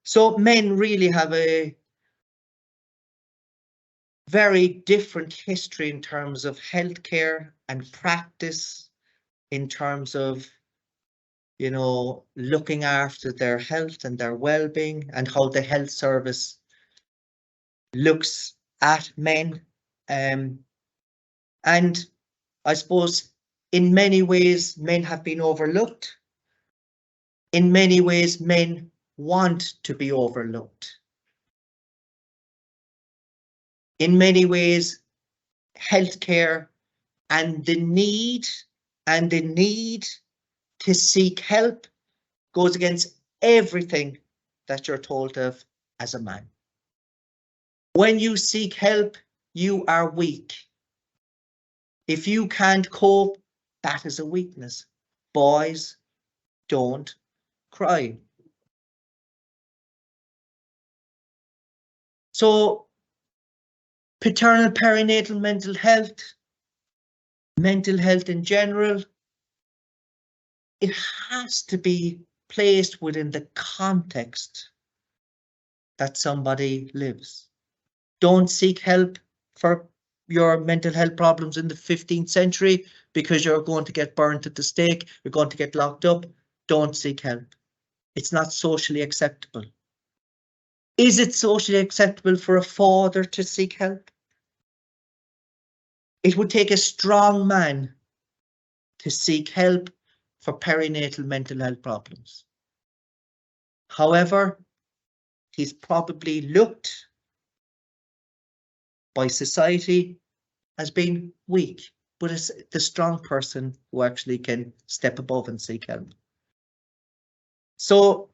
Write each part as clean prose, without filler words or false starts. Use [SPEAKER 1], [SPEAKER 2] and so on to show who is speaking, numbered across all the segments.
[SPEAKER 1] So men really have a very different history in terms of healthcare and practice, in terms of, you know, looking after their health and their well-being, and how the health service looks at men. And I suppose in many ways, men have been overlooked. In many ways, men want to be overlooked. In many ways, healthcare and the need to seek help goes against everything that you're told of as a man. When you seek help, you are weak. If you can't cope, that is a weakness. Boys don't cry. So paternal perinatal mental health in general, it has to be placed within the context that somebody lives. Don't seek help for your mental health problems in the 15th century because you're going to get burnt at the stake, you're going to get locked up. Don't seek help. It's not socially acceptable. Is it socially acceptable for a father to seek help? It would take a strong man to seek help for perinatal mental health problems. However, he's probably looked by society as being weak, but it's the strong person who actually can step above and seek help. So,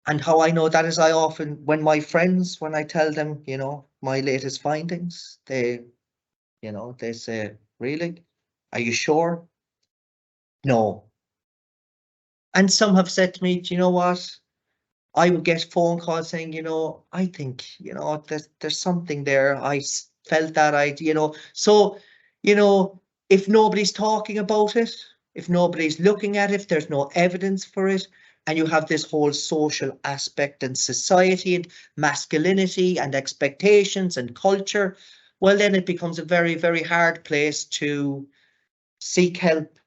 [SPEAKER 1] and how I know that is I often, when my friends, when I tell them, you know, my latest findings, they, you know, they say, really? Are you sure? No. And some have said to me, do you know what? I would get phone calls saying, you know, I think, you know, there's something there. I felt that you know, so, you know, if nobody's talking about it, if nobody's looking at it, if there's no evidence for it, and you have this whole social aspect and society and masculinity and expectations and culture, well, then it becomes a very, very hard place to seek help.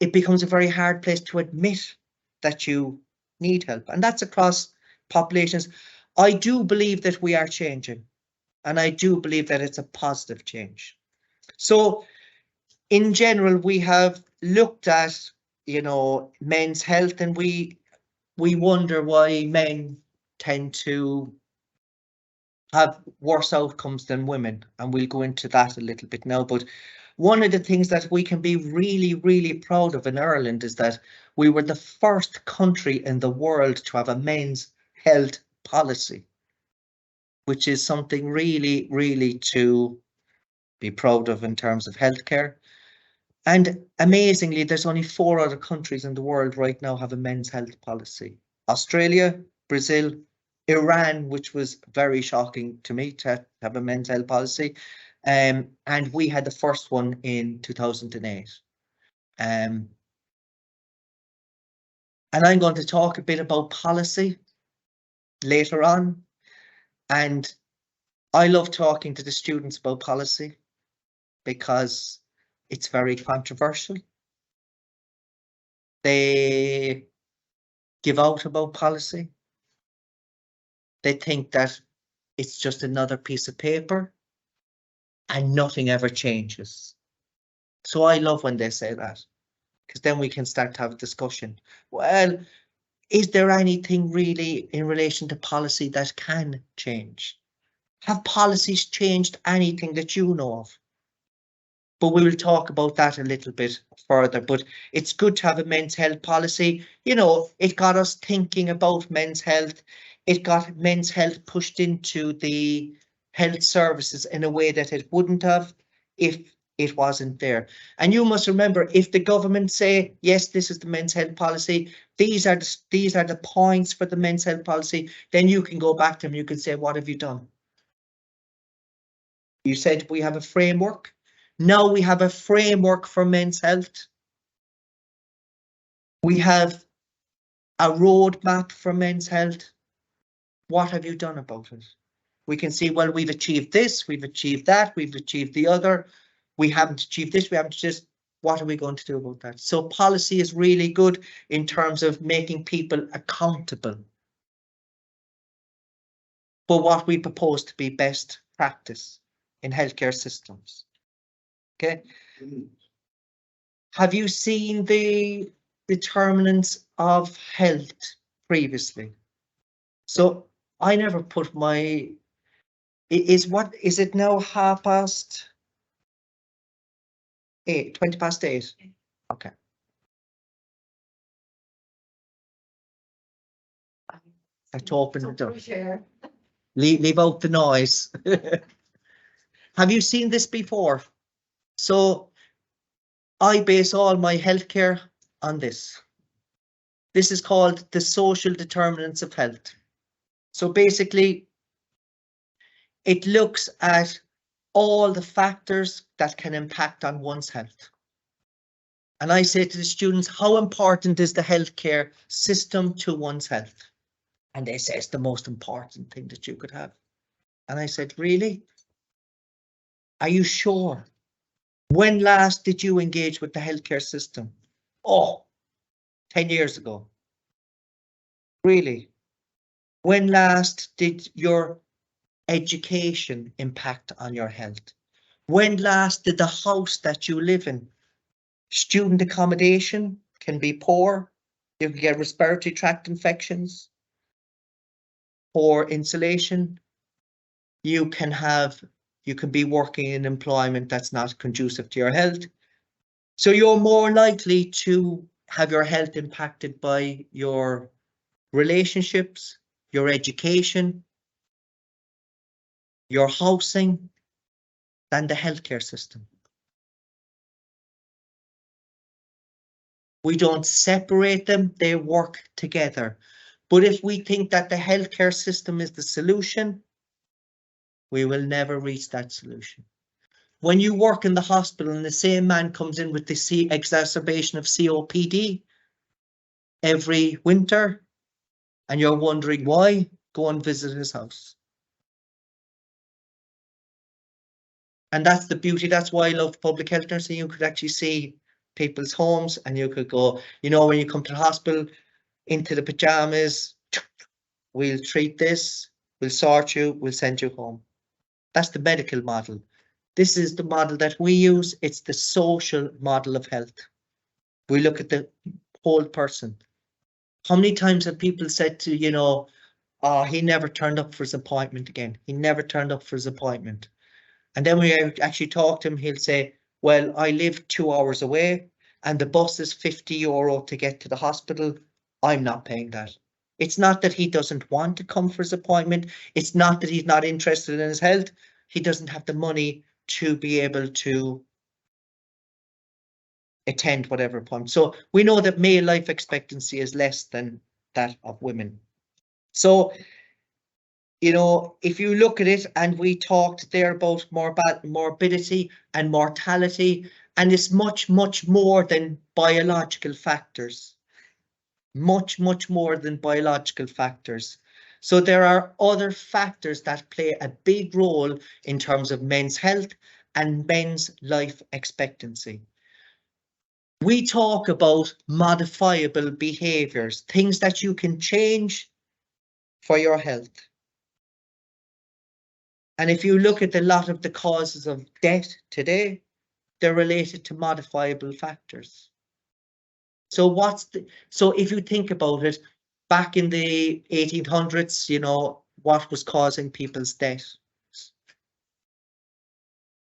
[SPEAKER 1] It becomes a very hard place to admit that you need help, and that's across populations. I do believe that we are changing, and I do believe that it's a positive change. So in general, we have looked at, you know, men's health, and we wonder why men tend to have worse outcomes than women, and we'll go into that a little bit now. But one of the things that we can be really, really proud of in Ireland is that we were the first country in the world to have a men's health policy, which is something really, really to be proud of in terms of healthcare. And amazingly, there's only 4 other countries in the world right now have a men's health policy: Australia, Brazil, Iran, which was very shocking to me to have a men's health policy. And we had the first one in 2008. And I'm going to talk a bit about policy later on. And I love talking to the students about policy because it's very controversial. They give out about policy. They think that it's just another piece of paper and nothing ever changes. So I love when they say that, because then we can start to have a discussion. Well, is there anything really in relation to policy that can change? Have policies changed anything that you know of? But we will talk about that a little bit further. But it's good to have a men's health policy. You know, it got us thinking about men's health. It got men's health pushed into the health services in a way that it wouldn't have if it wasn't there. And you must remember, if the government say, yes, this is the men's health policy, these are the points for the men's health policy, then you can go back to them. You can say, what have you done? You said we have a framework. Now we have a framework for men's health. We have a roadmap for men's health. What have you done about it? We can see, well, we've achieved this, we've achieved that, we've achieved the other. We haven't achieved this, we haven't just, what are we going to do about that? So policy is really good in terms of making people accountable for what we propose to be best practice in healthcare systems. Okay. Have you seen the determinants of health previously? So I never put my, is it now 8:30? 8:20. Okay. I have to open the door. Leave out the noise. Have you seen this before? So I base all my healthcare on this. This is called the social determinants of health. So basically, it looks at all the factors that can impact on one's health. And I say to the students, how important is the healthcare system to one's health? And they say it's the most important thing that you could have. And I said, really? Are you sure? When last did you engage with the healthcare system? Oh, 10 years ago. Really? When last did your education impact on your health? When last did the house that you live in? Student accommodation can be poor. You can get respiratory tract infections. Poor insulation. You can be working in employment that's not conducive to your health. So you're more likely to have your health impacted by your relationships, your education, your housing, than the healthcare system. We don't separate them, they work together. But if we think that the healthcare system is the solution, we will never reach that solution. When you work in the hospital and the same man comes in with the exacerbation of COPD every winter, and you're wondering why, go and visit his house. And that's the beauty, that's why I love public health nursing. You could actually see people's homes and you could go, you know, when you come to the hospital, into the pajamas, we'll treat this, we'll sort you, we'll send you home. That's the medical model. This is the model that we use. It's the social model of health. We look at the whole person. How many times have people said to, you know, oh, he never turned up for his appointment again. He never turned up for his appointment. And then we actually talk to him, he'll say, well, I live 2 hours away and the bus is €50 to get to the hospital. I'm not paying that. It's not that he doesn't want to come for his appointment. It's not that he's not interested in his health. He doesn't have the money to be able to attend whatever appointment. So we know that male life expectancy is less than that of women. So, you know, if you look at it, and we talked there about morbidity and mortality, and it's much, much more than biological factors. Much, much more than biological factors. So there are other factors that play a big role in terms of men's health and men's life expectancy. We talk about modifiable behaviors, things that you can change for your health. And if you look at a lot of the causes of death today, they're related to modifiable factors. So if you think about it, back in the 1800s, you know, what was causing people's death?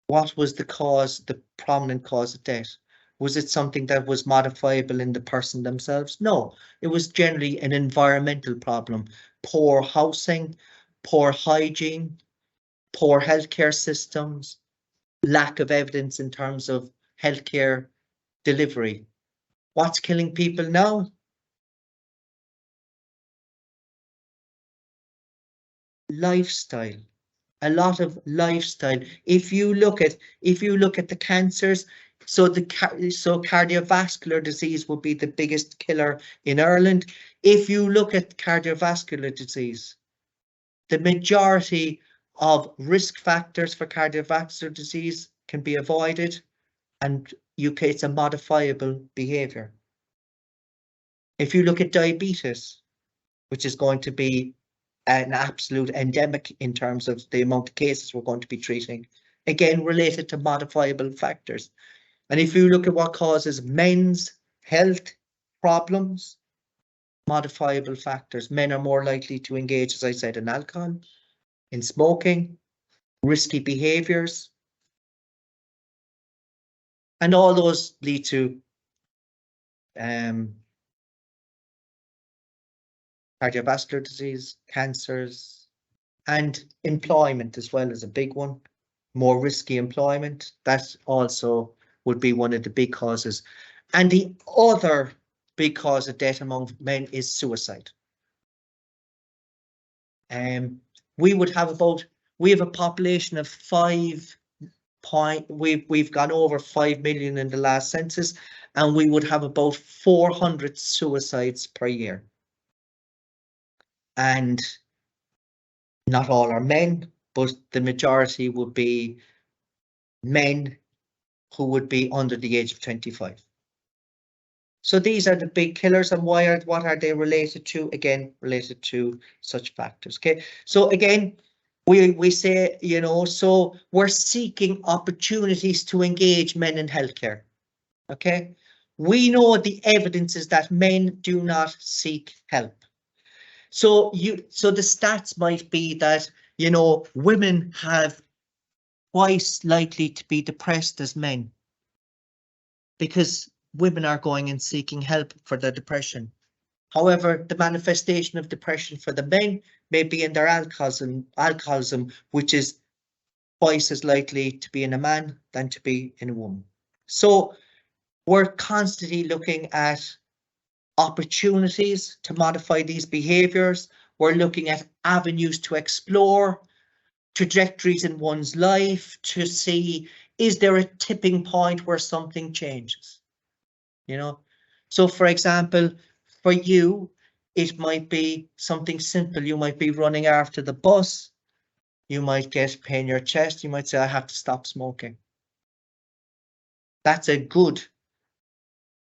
[SPEAKER 1] What was the prominent cause of death? Was it something that was modifiable in the person themselves? No, it was generally an environmental problem. Poor housing, poor hygiene, poor healthcare systems, lack of evidence in terms of healthcare delivery. What's killing people now? Lifestyle. A lot of lifestyle. If you look at the cancers, So cardiovascular disease would be the biggest killer in Ireland. If you look at cardiovascular disease, the majority of risk factors for cardiovascular disease can be avoided, and it's a modifiable behavior. If you look at diabetes, which is going to be an absolute endemic in terms of the amount of cases we're going to be treating, again, related to modifiable factors. And if you look at what causes men's health problems, modifiable factors. Men are more likely to engage, as I said, in alcohol, in smoking, risky behaviors. And all those lead to cardiovascular disease, cancers, and employment as well as a big one. More risky employment, that also would be one of the big causes. And the other big cause of death among men is suicide. We have a population of we've gone over 5 million in the last census, and we would have about 400 suicides per year. And not all are men, but the majority would be men who would be under the age of 25. So these are the big killers, and what are they related to? Again, related to such factors. Okay, so again, we say, you know, so we're seeking opportunities to engage men in healthcare. Okay, we know the evidence is that men do not seek help. So the stats might be that, you know, women have twice likely to be depressed as men, because women are going and seeking help for their depression. However, the manifestation of depression for the men may be in their alcoholism, which is twice as likely to be in a man than to be in a woman. So we're constantly looking at opportunities to modify these behaviors. We're looking at avenues to explore, trajectories in one's life to see, is there a tipping point where something changes? You know, so for example, for you, it might be something simple. You might be running after the bus. You might get pain in your chest. You might say, I have to stop smoking. That's a good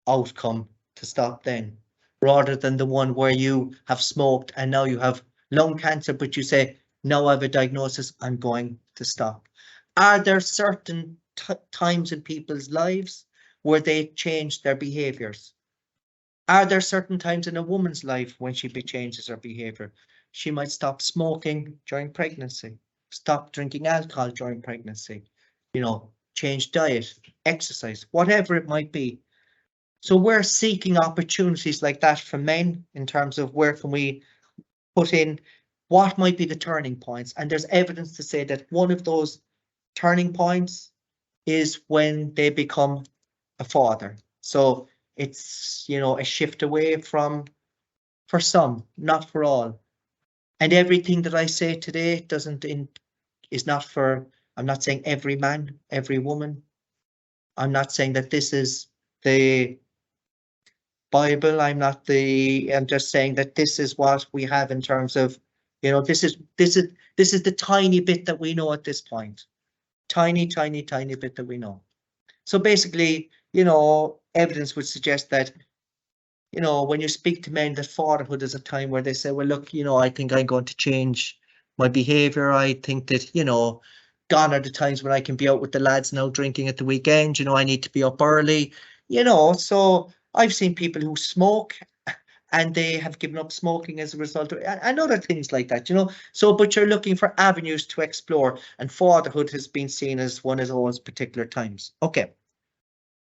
[SPEAKER 1] outcome to stop then, rather than the one where you have smoked and now you have lung cancer, but you say, now I have a diagnosis, I'm going to stop. Are there certain times in people's lives where they change their behaviors? Are there certain times in a woman's life when she changes her behavior? She might stop smoking during pregnancy, stop drinking alcohol during pregnancy, you know, change diet, exercise, whatever it might be. So we're seeking opportunities like that for men in terms of where can we put in, what might be the turning points. And there's evidence to say that one of those turning points is when they become a father. So it's, you know, a shift away from, for some, not for all. And everything that I say today is not for, I'm not saying every man, every woman. I'm not saying that this is the Bible. I'm just saying that this is what we have in terms of, you know, this is the tiny bit that we know at this point. Tiny bit that we know. So basically, you know, evidence would suggest that, you know, when you speak to men, that fatherhood is a time where they say, well, look, you know, I think I'm going to change my behavior. I think that, you know, gone are the times when I can be out with the lads now drinking at the weekend. You know, I need to be up early, you know. So I've seen people who smoke and they have given up smoking as a result of, and other things like that, you know. So, but you're looking for avenues to explore, and fatherhood has been seen as one of those particular times. Okay.